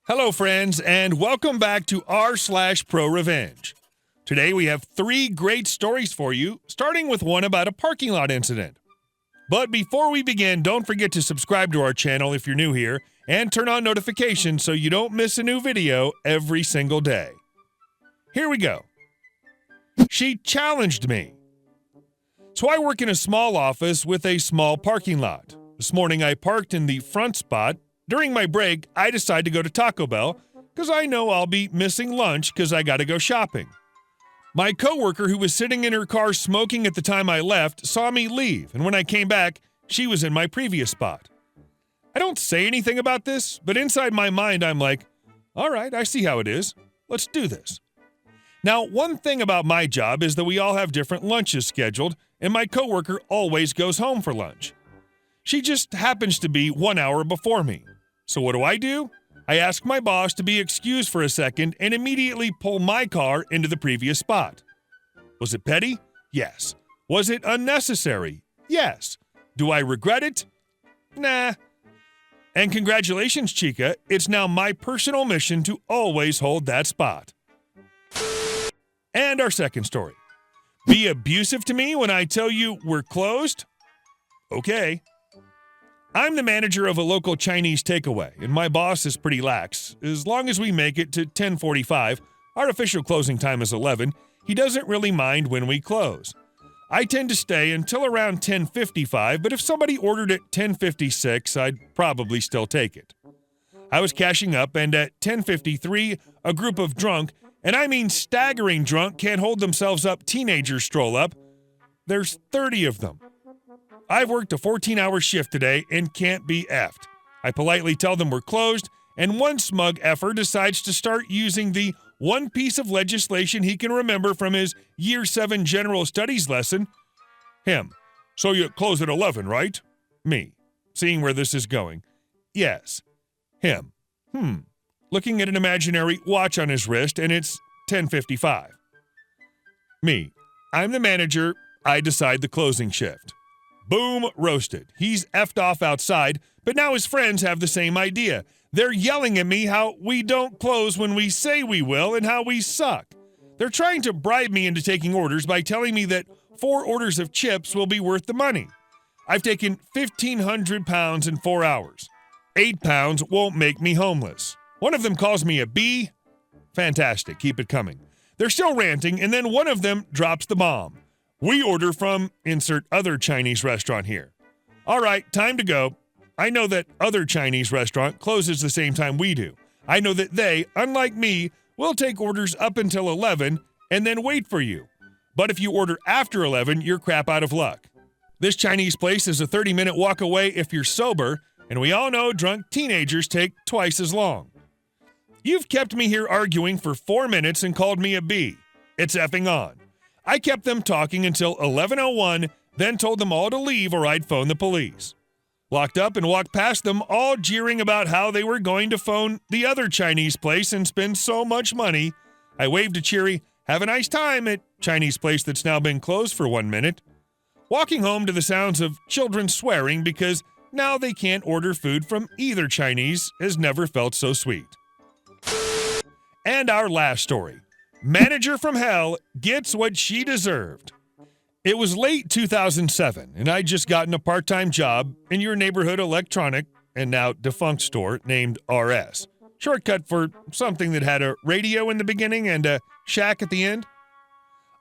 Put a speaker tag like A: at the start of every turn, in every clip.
A: Hello, friends, and welcome back to r/ProRevenge. Today we have 3 great stories for you, starting with one about a parking lot incident. But before we begin, don't forget to subscribe to our channel if you're new here, and turn on notifications so you don't miss a new video every single day. Here we go. She challenged me. So I work in a small office with a small parking lot. This morning I parked in the front spot. During my break, I decide to go to Taco Bell because I know I'll be missing lunch because I got to go shopping. My coworker, who was sitting in her car smoking at the time I left, saw me leave, and when I came back, she was in my previous spot. I don't say anything about this, but inside my mind I'm like, all right, I see how it is. Let's do this. Now, one thing about my job is that we all have different lunches scheduled, and my coworker always goes home for lunch. She just happens to be 1 hour before me. So what do? I ask my boss to be excused for a second and immediately pull my car into the previous spot. Was it petty? Yes. Was it unnecessary? Yes. Do I regret it? Nah. And congratulations, Chica, it's now my personal mission to always hold that spot. And our second story. Be abusive to me when I tell you we're closed? Okay. I'm the manager of a local Chinese takeaway, and my boss is pretty lax. As long as we make it to 10:45, our official closing time is 11, he doesn't really mind when we close. I tend to stay until around 10:55, but if somebody ordered at 10:56, I'd probably still take it. I was cashing up, and at 10:53, a group of drunk, and I mean staggering drunk, can't hold themselves up teenagers stroll up. There's 30 of them. I've worked a 14-hour shift today and can't be effed. I politely tell them we're closed, and one smug effer decides to start using the one piece of legislation he can remember from his Year 7 General Studies lesson. Him. So you close at 11, right? Me. Seeing where this is going. Yes. Him. Looking at an imaginary watch on his wrist, and it's 10:55. Me. I'm the manager. I decide the closing shift. Boom, roasted. He's effed off outside, but now his friends have the same idea. They're yelling at me how we don't close when we say we will and how we suck. They're trying to bribe me into taking orders by telling me that 4 orders of chips will be worth the money. I've taken 1,500 pounds in 4 hours. 8 pounds won't make me homeless. One of them calls me a bee. Fantastic, keep it coming. They're still ranting, and then one of them drops the bomb. We order from insert other Chinese restaurant here. All right, time to go. I know that other Chinese restaurant closes the same time we do. I know that they, unlike me, will take orders up until 11 and then wait for you. But if you order after 11, you're crap out of luck. This Chinese place is a 30-minute walk away if you're sober, and we all know drunk teenagers take twice as long. You've kept me here arguing for 4 minutes and called me a bee. It's effing on. I kept them talking until 11:01, then told them all to leave or I'd phone the police. Locked up and walked past them, all jeering about how they were going to phone the other Chinese place and spend so much money. I waved a cheery, "Have a nice time" at Chinese place that's now been closed for 1 minute. Walking home to the sounds of children swearing because now they can't order food from either Chinese has never felt so sweet. And our last story. Manager from hell gets what she deserved. It was late 2007, and I'd just gotten a part-time job in your neighborhood electronic and now defunct store named RS. Shortcut for something that had a radio in the beginning and a shack at the end.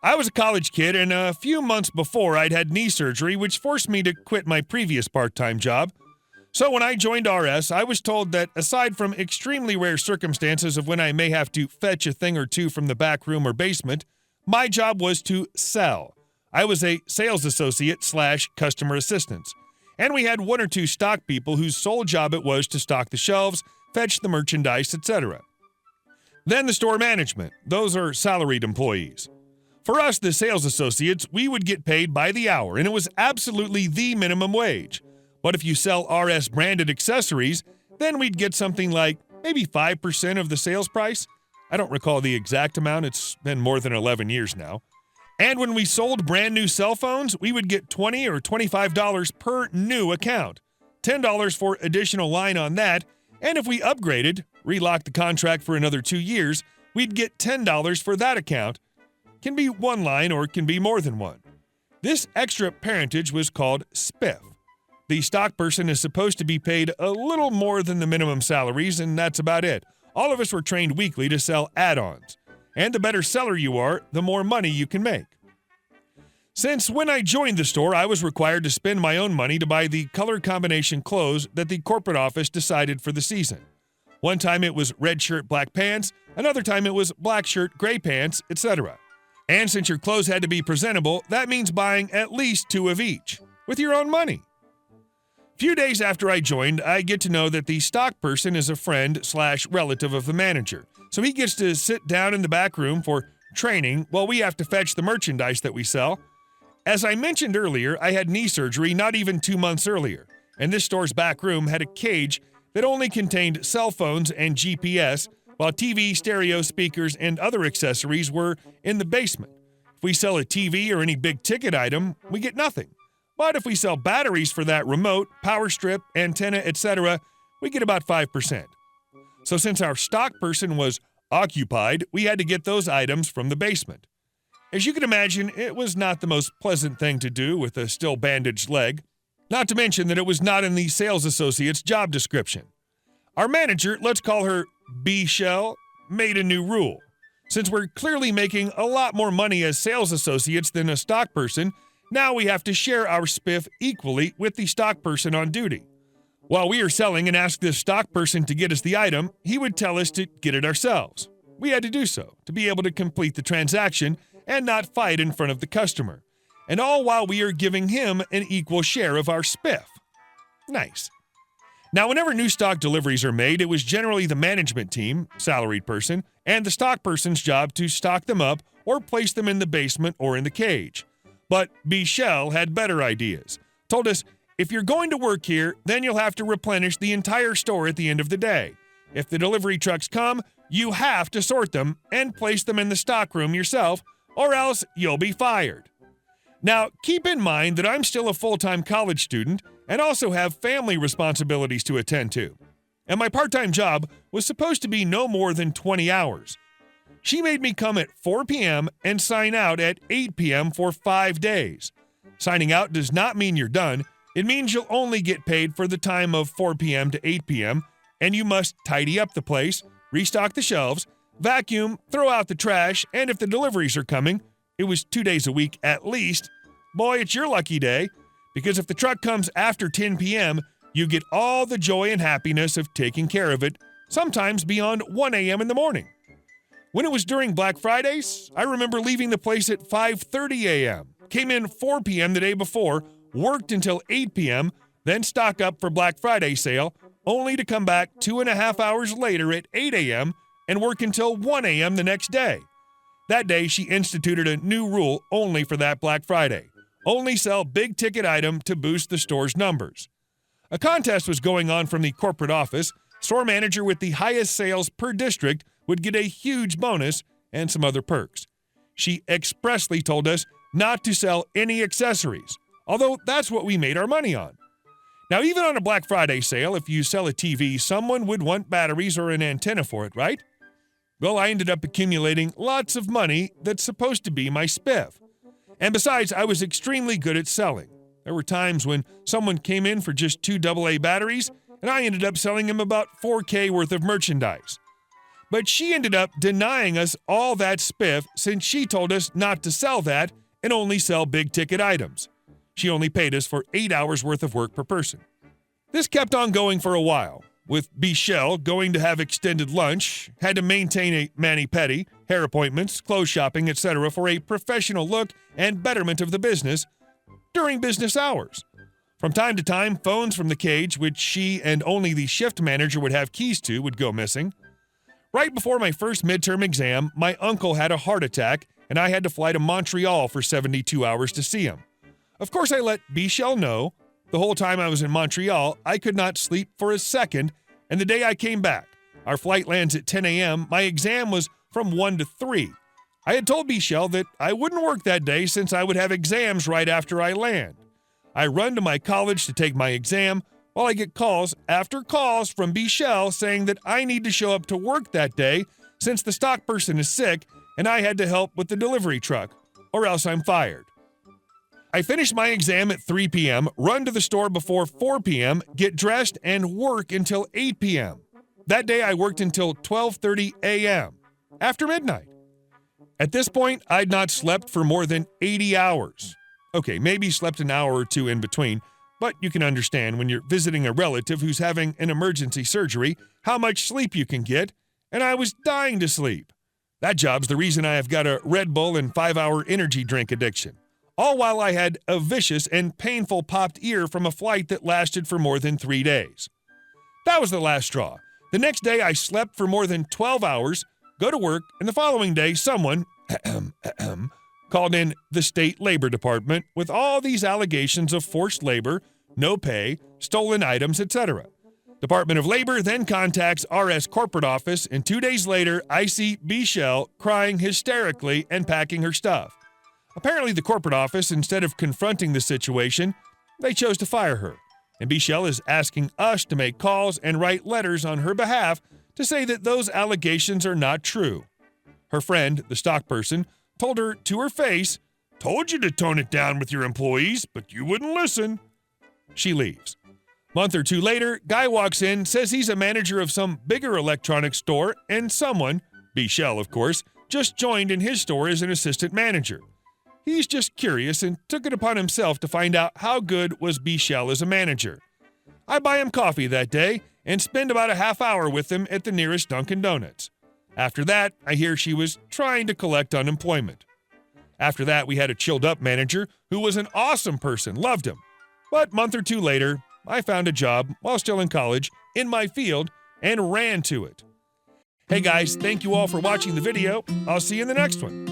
A: I was a college kid, and a few months before I'd had knee surgery, which forced me to quit my previous part-time job. So when I joined RS, I was told that aside from extremely rare circumstances of when I may have to fetch a thing or two from the back room or basement, my job was to sell. I was a sales associate / customer assistant. And we had 1 or 2 stock people whose sole job it was to stock the shelves, fetch the merchandise, etc. Then the store management. Those are salaried employees. For us, the sales associates, we would get paid by the hour, and it was absolutely the minimum wage. But if you sell RS branded accessories, then we'd get something like maybe 5% of the sales price. I don't recall the exact amount. It's been more than 11 years now. And when we sold brand new cell phones, we would get $20 or $25 per new account. $10 for additional line on that, And if we upgraded, relocked the contract for another 2 years, we'd get $10 for that account. Can be one line or can be more than one. This extra parentage was called spiff. The stock person is supposed to be paid a little more than the minimum salaries, and that's about it. All of us were trained weekly to sell add-ons. And the better seller you are, the more money you can make. Since when I joined the store, I was required to spend my own money to buy the color combination clothes that the corporate office decided for the season. One time it was red shirt, black pants. Another time it was black shirt, gray pants, etc. And since your clothes had to be presentable, that means buying at least 2 of each, with your own money. Few days after I joined, I get to know that the stock person is a friend/relative of the manager. So he gets to sit down in the back room for training while we have to fetch the merchandise that we sell. As I mentioned earlier, I had knee surgery not even 2 months earlier, and this store's back room had a cage that only contained cell phones and GPS, while TV, stereo speakers, and other accessories were in the basement. If we sell a TV or any big-ticket item, we get nothing. But if we sell batteries for that remote, power strip, antenna, etc., we get about 5%. So since our stock person was occupied, we had to get those items from the basement. As you can imagine, it was not the most pleasant thing to do with a still bandaged leg, not to mention that it was not in the sales associate's job description. Our manager, let's call her B. Shell, made a new rule. Since we're clearly making a lot more money as sales associates than a stock person, now we have to share our spiff equally with the stock person on duty. While we are selling and ask this stock person to get us the item, he would tell us to get it ourselves. We had to do so to be able to complete the transaction and not fight in front of the customer. And all while we are giving him an equal share of our spiff. Nice. Now, whenever new stock deliveries are made, it was generally the management team, salaried person, and the stock person's job to stock them up or place them in the basement or in the cage. But B. Shell had better ideas. Told us, if you're going to work here, then you'll have to replenish the entire store at the end of the day. If the delivery trucks come, you have to sort them and place them in the stock room yourself, or else you'll be fired. Now, keep in mind that I'm still a full-time college student and also have family responsibilities to attend to. And my part-time job was supposed to be no more than 20 hours. She made me come at 4 p.m. and sign out at 8 p.m. for 5 days. Signing out does not mean you're done. It means you'll only get paid for the time of 4 p.m. to 8 p.m., and you must tidy up the place, restock the shelves, vacuum, throw out the trash, and if the deliveries are coming, it was 2 days a week at least, boy, it's your lucky day, because if the truck comes after 10 p.m., you get all the joy and happiness of taking care of it, sometimes beyond 1 a.m. in the morning. When it was during Black Fridays, I remember leaving the place at 5:30 a.m., came in 4 p.m. the day before, worked until 8 p.m., then stock up for Black Friday sale, only to come back 2.5 hours later at 8 a.m. and work until 1 a.m. the next day. That day, she instituted a new rule only for that Black Friday. Only sell big-ticket item to boost the store's numbers. A contest was going on from the corporate office. Store manager with the highest sales per district would get a huge bonus and some other perks. She expressly told us not to sell any accessories, although that's what we made our money on. Now, even on a Black Friday sale, if you sell a TV, someone would want batteries or an antenna for it, right? Well, I ended up accumulating lots of money that's supposed to be my spiff. And besides, I was extremely good at selling. There were times when someone came in for just 2 AA batteries, and I ended up selling him about $4K worth of merchandise. But she ended up denying us all that spiff since she told us not to sell that and only sell big-ticket items. She only paid us for 8 hours worth of work per person. This kept on going for a while, with B. Shell going to have extended lunch, had to maintain a mani-pedi, hair appointments, clothes shopping, etc. for a professional look and betterment of the business during business hours. From time to time, phones from the cage, which she and only the shift manager would have keys to, would go missing. Right before my first midterm exam, my uncle had a heart attack, and I had to fly to Montreal for 72 hours to see him. Of course, I let B. Shell know. The whole time I was in Montreal, I could not sleep for a second, and the day I came back, our flight lands at 10 a.m., my exam was from 1 to 3. I had told B. Shell that I wouldn't work that day since I would have exams right after I land. I run to my college to take my exam, while I get calls after calls from B. Shell saying that I need to show up to work that day since the stock person is sick and I had to help with the delivery truck, or else I'm fired. I finish my exam at 3 p.m., run to the store before 4 p.m., get dressed, and work until 8 p.m. That day I worked until 12:30 a.m., after midnight. At this point, I'd not slept for more than 80 hours. Okay, maybe slept an hour or two in between, but you can understand when you're visiting a relative who's having an emergency surgery how much sleep you can get, and I was dying to sleep. That job's the reason I have got a Red Bull and 5-hour energy drink addiction, all while I had a vicious and painful popped ear from a flight that lasted for more than 3 days. That was the last straw. The next day I slept for more than 12 hours, go to work, and the following day someone called in the state labor department with all these allegations of forced labor, no pay, stolen items, etc. Department of Labor then contacts RS corporate office, and 2 days later, I see B. Shell crying hysterically and packing her stuff. Apparently, the corporate office, instead of confronting the situation, they chose to fire her, and B. Shell is asking us to make calls and write letters on her behalf to say that those allegations are not true. Her friend, the stock person, told her to her face, "Told you to tone it down with your employees, but you wouldn't listen." She leaves. Month or two later, guy walks in, says he's a manager of some bigger electronics store, and someone, B. Shell of course, just joined in his store as an assistant manager. He's just curious and took it upon himself to find out how good was B. Shell as a manager. I buy him coffee that day and spend about a half hour with him at the nearest Dunkin' Donuts. After that, I hear she was trying to collect unemployment. After that, we had a chilled-up manager who was an awesome person, loved him. But a month or two later, I found a job while still in college in my field and ran to it. Hey guys, thank you all for watching the video. I'll see you in the next one.